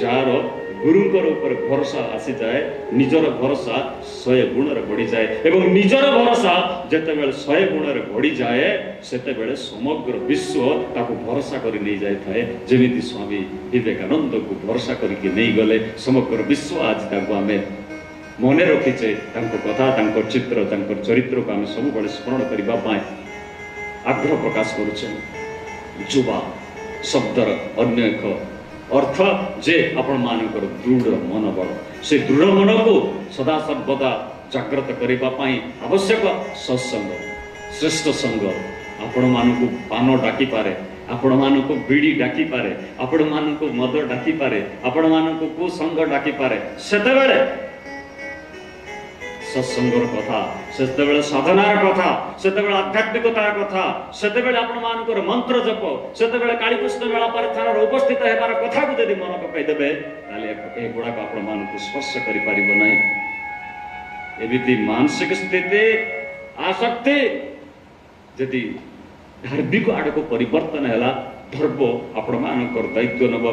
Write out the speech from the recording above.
jar गुरुंकर ऊपर भरोसा आसी जाए निजर भरोसा 100 गुण बढ़ी जाए एवं निजर भरोसा जितेबाला 100 गुण बढ़ी जाए सेतेबेले समग्र विश्व ताको भरोसा करी नहीं जाए थाए जेमिति स्वामी विवेकानंद को भरोसा करके नहीं गले समग्र विश्व आज ताको आमे मने रखीचे तांको कथा तांको चित्र तांको चरित्र को आमे सब बड़े स्मरण करबा पाए आग्रह प्रकाश करुछे जुवा शब्दर अन्य एक अर्थ जे आपण मानकर दृढ़ मनोबल से दृढ़ मन को सदा सर्वदा जागृत करबा पाई आवश्यक सत्संग श्रेष्ठ संग आपण मानकु पान डाकी पारे आपण मानकु बीड़ी डाकी पारे आपण मानकु मद डाकी पारे आपण मानकु कुसंग डाकी पारे सेतेबेले सत्संगर कथा सेतेबेले साधनार कथा सेतेबेले आध्यात्मिकतार कथा सेतेबेले आपण मानकर मंत्र जप सेतेबेले कालीकृष्ण मेला प्रार्थनार उपस्थित हेबार कथा को यदि मन पकाई देबे ताले ए गुडा को आपण मानकु स्पर्श करि पारिबो नाही एबिति मानसिक स्थिति आसक्ति यदि धार्मिक आड़ को परिवर्तन है धर्म आपण मानकर दायित्व नब